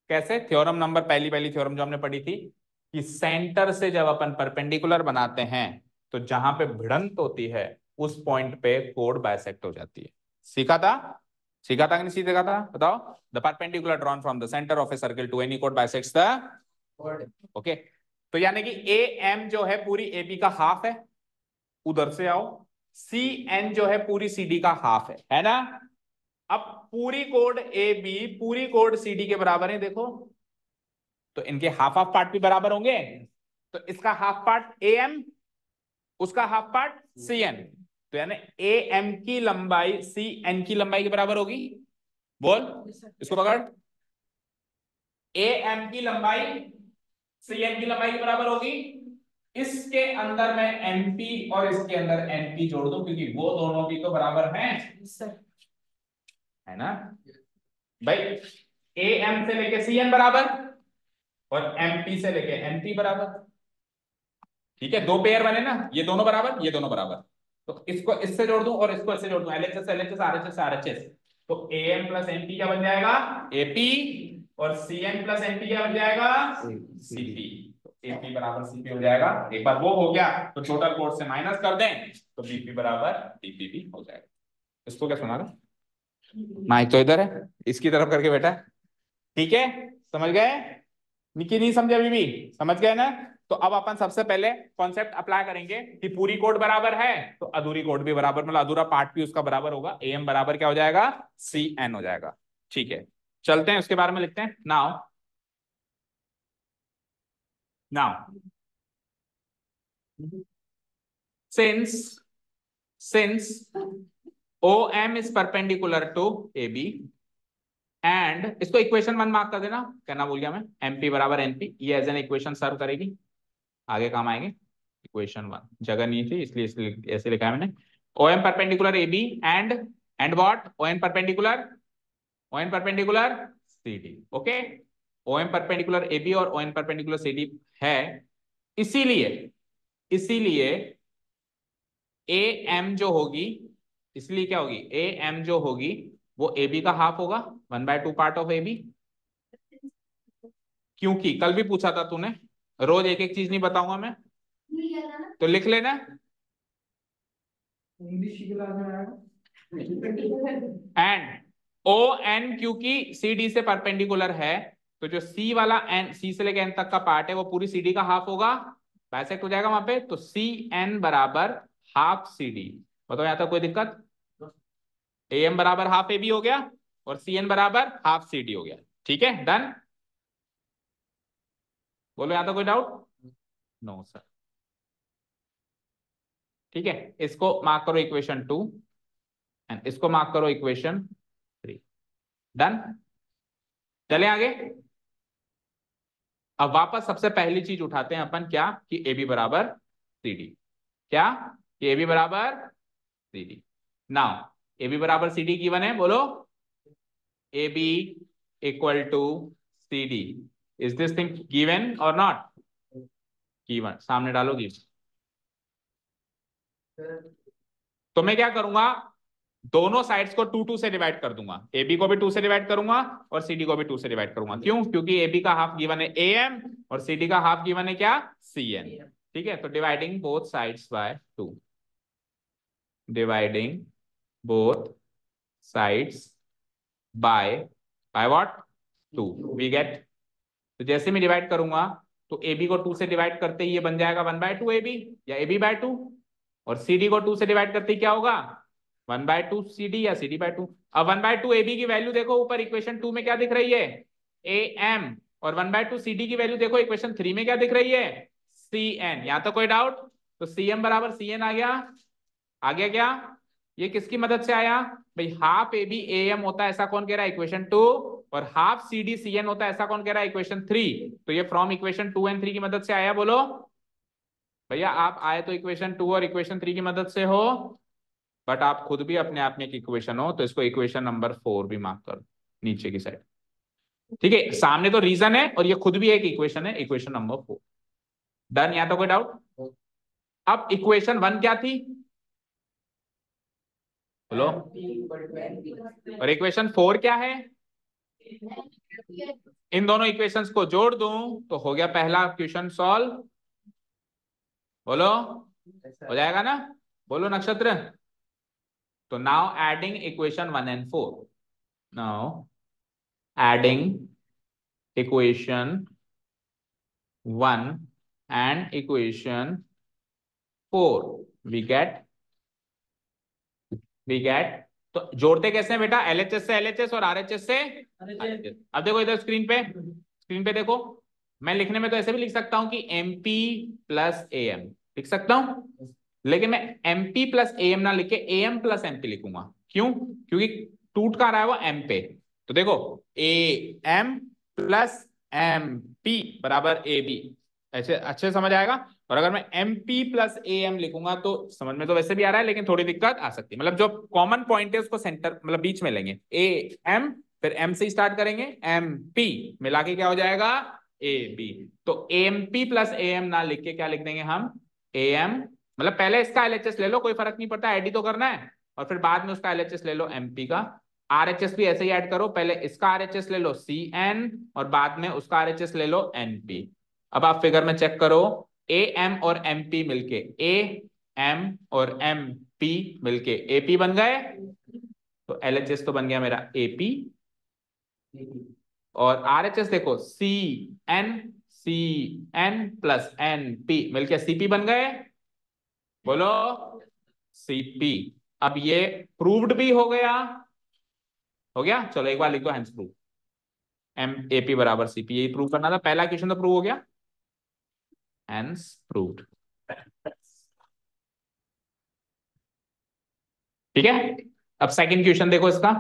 A: कैसे? थ्योरम नंबर पहली पहली थ्योरम जो हमने पढ़ी थी कि सेंटर से जब अपन परपेंडिकुलर बनाते हैं तो जहां पे भिड़ंत होती है उस पॉइंट पे कोड बाइसेक्ट हो जाती है। सीखा था? सीखा था कि नहीं सीखा था? बताओ। The perpendicular drawn from the centre of a circle to any कोड बाइसेक्ट्स द ओके। तो यानी कि AM जो है पूरी AB का हाफ है, उधर से आओ। CN जो है पूरी CD का हाफ है ना? अब पूरी कोड AB पूरी कोड CD के बराबर है, देखो। तो इनके हाफ हाफ पार्ट भी बराबर होंगे। तो इसका हाफ पार्ट AM, उसका हाफ पार्ट CN। तो यानी AM की लंबाई CN की लंबाई के बराबर होगी। बोल, इसको पकड़। AM की लंबाई CN की लंबाई के बराबर होगी। इसके अंदर मैं MP और इसके अंदर NP जोड़ दूं क्योंकि वो दोनों भी तो बराबर हैं, है ना भाई? AM से लेके CN बराबर और MP से लेके NP बराबर। ठीक है, 2 पेयर बने ना, ये दोनों बराबर ये दोनों बराबर। तो इसको इससे जोड़ दूं और इसको इससे जोड़ दूं, LHS LHS RHS RHS। तो AM प्लस MP क्या बन जाएगा? AP। और CN प्लस NP क्या बन जाएगा? CP। तो AP बराबर CP हो जाएगा। एक बार वो हो गया तो टोटल कोड से माइनस कर दें तो BP बराबर DP भी हो जाएगा। इसको क्या सुना रहा? माइक तो इधर है, इसकी तरफ करके बैठा है। ठीक है, समझ गए? निकी नहीं समझे अभी भी? समझ गए ना? तो अब अपन सबसे पहले कॉन्सेप्ट अप्लाई करेंगे कि पूरी कोड बराबर है तो अधूरी कोड भी बराबर, मतलब अधूरा पार्ट भी उसका बराबर होगा। AM बराबर क्या हो जाएगा? CN हो जाएगा। ठीक है, चलते हैं उसके बारे में लिखते हैं। Now now since since OM is perpendicular to AB and, इसको इक्वेशन 1 मार्क कर देना, कहना भूल गया मैं। MP बराबर NP, ये एज एन इक्वेशन सर्व करेगी, आगे काम आएंगे। इक्वेशन 1 जगह नहीं थी इसलिए ऐसे लिखा है मैंने। OM perpendicular AB and what? ON perpendicular CD। Okay, OM perpendicular AB और ON परपेंडिकुलर CD है, इसीलिए इसीलिए AM जो होगी, इसलिए क्या होगी? AM जो होगी वो AB का हाफ होगा, 1/2 पार्ट ऑफ AB। क्योंकि कल भी पूछा था तूने, रोज एक एक चीज नहीं बताऊंगा मैं, तो लिख लेना। एंड ON क्योंकि CD से परपेंडिकुलर है, तो जो C वाला N, C से लेकर N तक का पार्ट है वो पूरी CD का हाफ होगा, बाइसेक्ट हो जाएगा वहां पे। तो CN बराबर हाफ CD। बताओ यहां तक कोई दिक्कत? AM बराबर हाफ AB हो गया और CN बराबर हाफ CD हो गया। ठीक है, डन। बोलो यहां तक कोई डाउट? No sir. ठीक है, इसको मार्क करो इक्वेशन 2 एंड इसको मार्क करो इक्वेशन 3। डन, चले आगे। अब वापस सबसे पहली चीज उठाते हैं अपन, क्या? कि AB बराबर CD। क्या? कि AB बराबर CD। नाउ AB बराबर CD गिवन है, बोलो। AB equal to CD। Is this thing given और नॉट गिवन? सामने डालोगी तो मैं क्या करूंगा, दोनों साइड्स को 2 से डिवाइड कर दूंगा, ए बी को भी 2 से डिवाइड करूंगा और सी डी को भी 2 से डिवाइड करूंगा। क्यों? क्योंकि ए बी का हाफ गिवन है ए एम और सी डी का हाफ गिवन है क्या, सी एन। ठीक है, तो dividing both sides by 2, dividing both sides by by what, 2 we get. तो जैसे मैं डिवाइड करूंगा तो ए बी को 2 से डिवाइड करते ही ये बन जाएगा 1/2 ए बी या ए बी बाय 2, और सी डी को 2 से डिवाइड करते ही क्या होगा 1/2 सी डी या सी डी बाय 2। अब 1/2 ए बी की वैल्यू देखो ऊपर इक्वेशन 2 में क्या दिख रही है, ए एम, और 1/2 सी डी की वैल्यू देखो इक्वेशन 3 में क्या दिख रही है, सी एन। यहां तो कोई डाउट? तो सी एम बराबर सी एन आ गया क्या? ये किसकी मदद से आया भाई, half A B A M होता है ऐसा कौन कह रहा है, इक्वेशन 2, और half C D C N होता है ऐसा कौन कह रहा है, इक्वेशन 3। तो ये फ्रॉम इक्वेशन 2 एंड 3 की मदद से आया, बोलो भैया। आप आए तो इक्वेशन 2 और इक्वेशन 3 की मदद से हो, बट आप खुद भी अपने आप में एक इक्वेशन हो, तो इसको इक्वेशन नंबर 4 भी मार्क कर नीचे की साइड। ठीक है, सामने तो रीजन है और ये खुद भी एक इक्वेशन है, इक्वेशन नंबर 4। डन? या तो कोई डाउट? अब इक्वेशन 1 क्या थी, बोलो, और इक्वेशन 4 क्या है? इन दोनों इक्वेशंस को जोड़ दूं तो हो गया पहला क्वेश्चन सॉल्व, बोलो हो जाएगा ना, बोलो नक्षत्र। तो now adding equation 1 and 4, now adding equation 1 and equation 4 we get. तो जोड़ते कैसे हैं बेटा, एलएचएस से एलएचएस और आरएचएस से RHS। अब देखो इधर स्क्रीन पे देखो, मैं लिखने में तो ऐसे भी लिख सकता हूं कि एमपी प्लस एएम लिख सकता हूं, लेकिन मैं एमपी प्लस एएम ना लिख के एएम प्लस एमपी लिखूंगा। क्यों? क्योंकि टूट का रहा है वो एम पे। तो देखो A M plus M P बराबर ए बी, ऐसे अच्छे समझ आएगा। और अगर मैं M P plus A M लिखूंगा तो समझ में तो वैसे भी आ रहा है, लेकिन थोड़ी दिक्कत आ सकती है। मतलब जो कॉमन पॉइंट है उसको सेंटर मतलब बीच में लेंगे, ए एम, फिर एम से स्टार्ट करेंगे, एम पी मिला के क्या हो जाएगा, ए बी। तो M P plus A M ना लिख के क्या लिख देंगे हम, ए एम, मतलब पहले इसका एलएचएस ले लो, कोई फर्क नहीं पड़ता, एडी तो करना है, और फिर बाद में उसका एलएचएस ले लो एमपी का। आरएचएस भी ऐसे ही ऐड करो, पहले इसका आरएचएस ले लो सी एन और बाद में उसका आरएचएस ले लो एनपी। अब आप फिगर में चेक करो, ए एम और एम पी मिलके ए एम और एम पी मिलके एपी बन गए, तो एलएचएस तो बन गया मेरा एपी, और आरएचएस देखो C N plus N P मिलके सीपी बन गए, बोलो सीपी। अब ये प्रूव्ड भी हो गया। चलो एक बार लिख दो हेंस प्रूव, एम एपी बराबर सीपी, यही प्रूव करना था, पहला क्वेश्चन तो प्रूव हो गया, हेंस प्रूव्ड। ठीक है, अब सेकंड क्वेश्चन देखो इसका,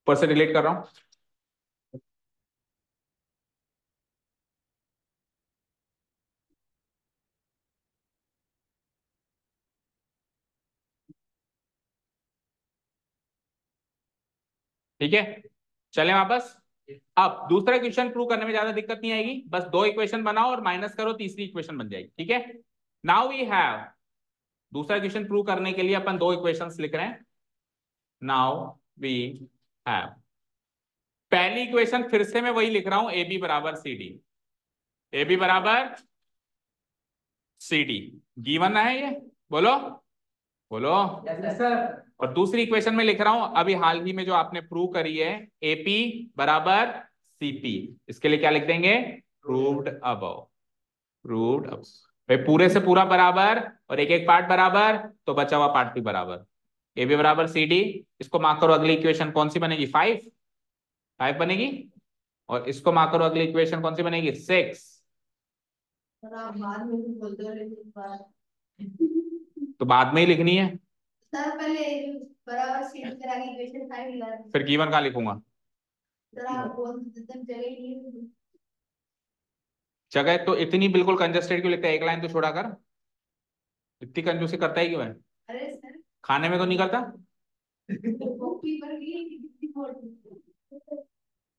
A: ऊपर से डिलीट कर रहा हूं। ठीक है, चले वापस। अब दूसरा क्वेश्चन प्रूव करने में ज्यादा दिक्कत नहीं आएगी, बस 2 इक्वेशन बनाओ और माइनस करो, तीसरी इक्वेशन बन जाएगी। ठीक है, नाउ वी हैव, दूसरा क्वेश्चन प्रूव करने के लिए अपन 2 इक्वेशंस लिख रहे हैं। नाउ वी हैव, पहली इक्वेशन फिर से मैं वही लिख रहा हूं, ए बी बराबर सी डी, ए बी बराबर सी डी गिवन है ये, बोलो बोलो। yes, और दूसरी इक्वेशन में लिख रहा हूं अभी हाल ही में जो आपने प्रूव करी है, एपी बराबर सीपी, इसके लिए क्या लिख देंगे, प्रूव्ड अबव, प्रूव्ड अबव। भाई पूरे से पूरा बराबर और एक एक पार्ट बराबर, तो बचा हुआ पार्ट भी बराबर, ए बी बराबर सी डी। इसको मार्क करो, अगली इक्वेशन कौन सी बनेगी, 5 बनेगी, और इसको मार्क करो, अगली इक्वेशन कौन सी बनेगी, 6। तो बाद में ही लिखनी है सर, पहले बराबर सीट करा के इक्वेशन 5 लिखा, फिर गिवन कहाँ लिखूंगा सर, आप बोल जगह नहीं, जगह तो इतनी बिल्कुल कंजस्टेड क्यों लिखता है, एक लाइन तो छोड़ा कर, इतनी कंजूसी करता है क्यों है, अरे सर खाने में तो नहीं करता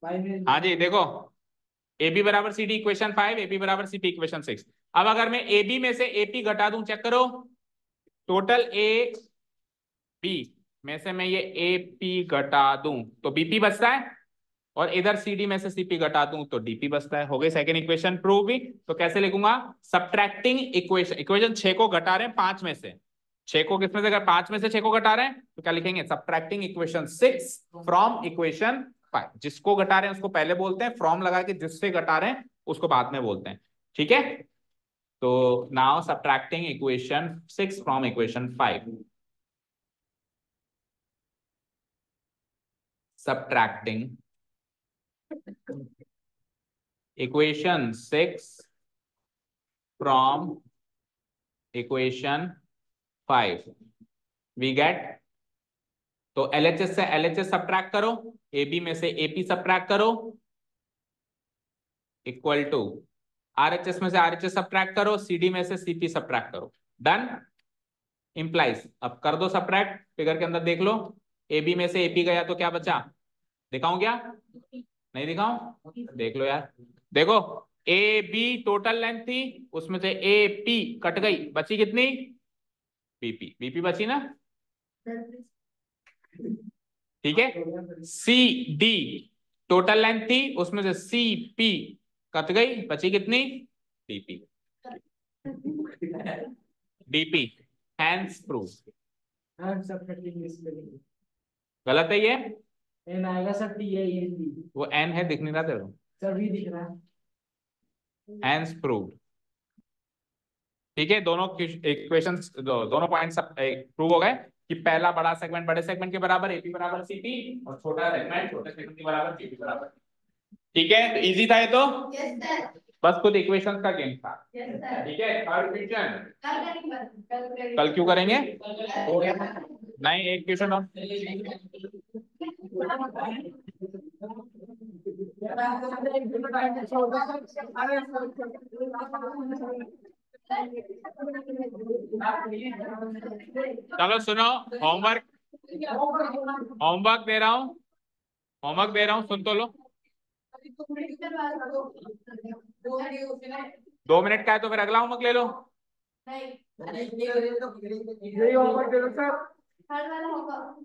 A: हाँ जी देखो, ए बी बराबर C D equation 5, A B बराबर सी पी इक्वेशन 6। अब अगर मैं ए बी में से ए पी घटा दूं, चेक करो, टोटल ए बी में से मैं ये ए पी घटा दूं तो बीपी बचता है, और इधर सी डी में से सीपी घटा दूं तो डीपी बचता है। हो गई सेकंड इक्वेशन प्रूव भी। तो कैसे लिखूंगा, सब्ट्रैक्टिंग इक्वेशन, इक्वेशन 6 को घटा रहे हैं 5 में से, 6 को किसमें से, अगर 5 में से 6 को घटा रहे हैं तो क्या लिखेंगे, सब्ट्रैक्टिंग इक्वेशन 6 फ्रॉम इक्वेशन 5। जिसको घटा रहे हैं उसको पहले बोलते हैं, फ्रॉम लगा के जिससे घटा रहे हैं उसको बाद में बोलते हैं। ठीक है, तो now subtracting equation 6 from equation 5, subtracting equation 6 from equation 5 we get, तो LHS से LHS सब्ट्रैक्ट करो, AB में से AP सब्ट्रैक्ट करो, इक्वल टू RHS में से RHS सब्ट्रैक्ट करो, CD में से CP सब्ट्रैक्ट करो। डन, इंप्लाइज, अब कर दो सब्ट्रैक्ट, फिगर के अंदर देख लो, AB में से AP गया तो क्या बचा, दिखाऊं क्या, नहीं दिखाऊं, देख लो यार, देखो ए बी टोटल लेंथ थी, उसमें से ए पी कट गई, बची कितनी, बीपी, बीपी बची ना, ठीक है। सी डी टोटल लेंथ थी, उसमें से सी पी कट गई, बची कितनी, डीपी, डीपी, हैंस प्रूफ। गलत है ये,
B: एन आएगा सर, टी है ये डी,
A: वो एन है, दिख नहीं रहा तेरे को,
B: सर भी दिख रहा है,
A: हैंस प्रूफ। ठीक है, दोनों इक्वेशंस, दोनों पॉइंट्स प्रूव हो गए कि पहला बड़ा सेगमेंट बड़े सेगमेंट के बराबर, एपी बराबर सीपी, और छोटा सेगमेंट छोटे सेगमेंट के बराबर जीपी बराबर। ठीक है, तो इजी था ये तो, बस खुद इक्वेशंस का गेम था। ठीक है, थर्ड क्वेश्चन कल क्यों करेंगे, नहीं एक क्वेश्चन और, चलो सुनो, होमवर्क, होमवर्क दे रहा हूँ, होमवर्क दे रहा हूँ, सुन तो लो। 2 मिनट का है तो फिर अगला होमवर्क ले लो।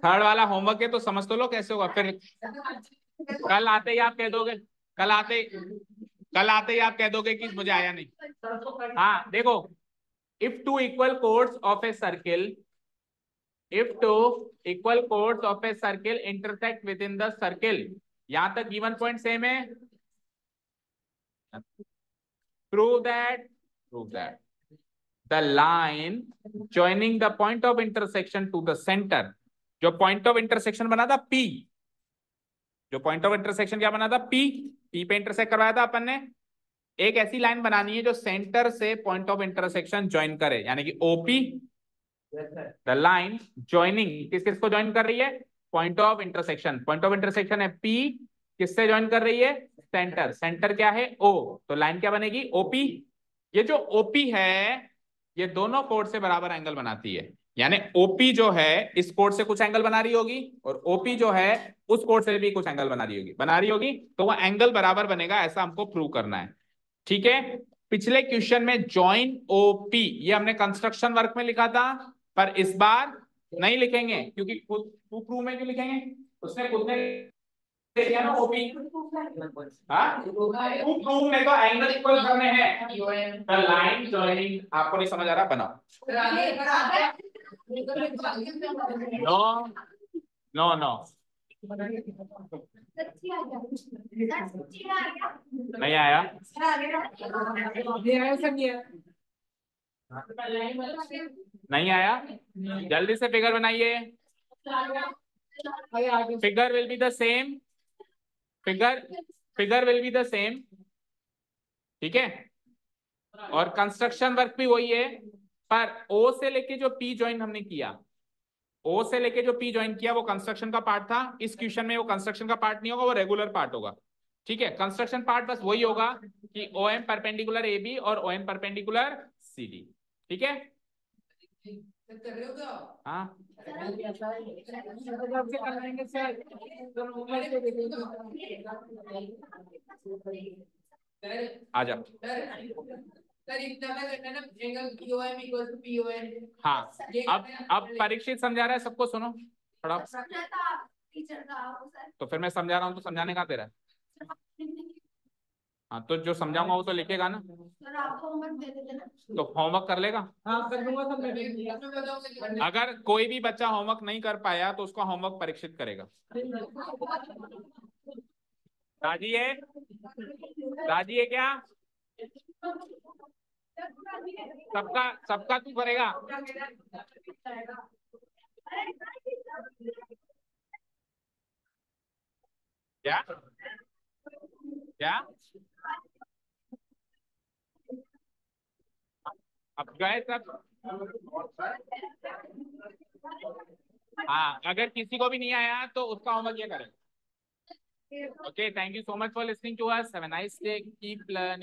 A: थर्ड वाला होमवर्क है तो समझ तो लो कैसे होगा, फिर कल आते ही आप कह दोगे, कल आते ही आप कह दोगे कि मुझे आया नहीं। हाँ देखो, if two equal chords of a circle, if two equal chords of a circle intersect within the circle, यहां तक गिवन पॉइंट सेम है, prove that the line joining the point of intersection to the center, जो point of intersection बना था P, जो point of intersection क्या बना था P, P पे इंटरसेक्ट करवाया था अपन ने, एक ऐसी लाइन बनानी है जो सेंटर से पॉइंट ऑफ इंटरसेक्शन ज्वाइन करे, यानी कि ओपी, द लाइन ज्वाइनिंग किस किस को ज्वाइन कर रही है, point of intersection, point of intersection है पी, किससे ज्वाइन कर रही है, सेंटर, सेंटर क्या है ओ, तो लाइन क्या बनेगी ओपी। ये जो ओपी है ये दोनों कोड से बराबर एंगल बनाती है, यानी ओपी जो है इस कोड से कुछ एंगल बना रही होगी, और ओपी जो है उस कोड से भी कुछ एंगल बना रही होगी, तो वो एंगल बराबर बनेगा, ऐसा हमको प्रूव करना है। ठीक है, पिछले क्वेश्चन में जॉइन ओपी ये हमने कंस्ट्रक्शन वर्क में लिखा था, पर इस बार नहीं लिखेंगे, क्योंकि खुद प्रूफ में क्यों लिखेंगे, उसने खुद ने दिया ना ओपी, हाँ प्रूफ में तो एंगल इक्वल करने हैं, द लाइन जॉइनिंग, आपको नहीं समझ आ रहा, बनाओ। नो नो नो, नहीं आया, नहीं आया, जल्दी से फिगर बनाइए, figure will be the same, figure will be the same, ठीक है, और कंस्ट्रक्शन वर्क भी वही है, पर ओ से लेके जो पी ज्वाइन हमने किया, ओ से लेके जो पी ज्वाइन किया वो कंस्ट्रक्शन का पार्ट था, इस क्वेश्चन में वो कंस्ट्रक्शन का पार्ट नहीं होगा, वो रेगुलर पार्ट होगा। ठीक है, कंस्ट्रक्शन पार्ट बस वही होगा कि O M perpendicular A B और O M perpendicular C D. ठीक है, हाँ आ जा। हाँ अब परीक्षित समझा रहा है, सबको सुनो थोड़ा। तो फिर मैं समझा रहा हूँ तो समझाने का तेरा है। हाँ तो जो समझाऊंगा वो तो लिखेगा ना। तो होमवर्क कर लेगा।
B: हाँ कर दूंगा सब मैं।
A: अगर कोई भी बच्चा होमवर्क नहीं कर पाया तो उसका होमवर्क परीक्षित करेगा। राजी है? राजी है क्या? सबका सबका तू करेगा? क्या क्या? अब गए सब। हाँ अगर किसी को भी नहीं आया तो उसका होमवर्क ये करेगा। Okay, thank you so much for listening to us, have a nice day, keep learning.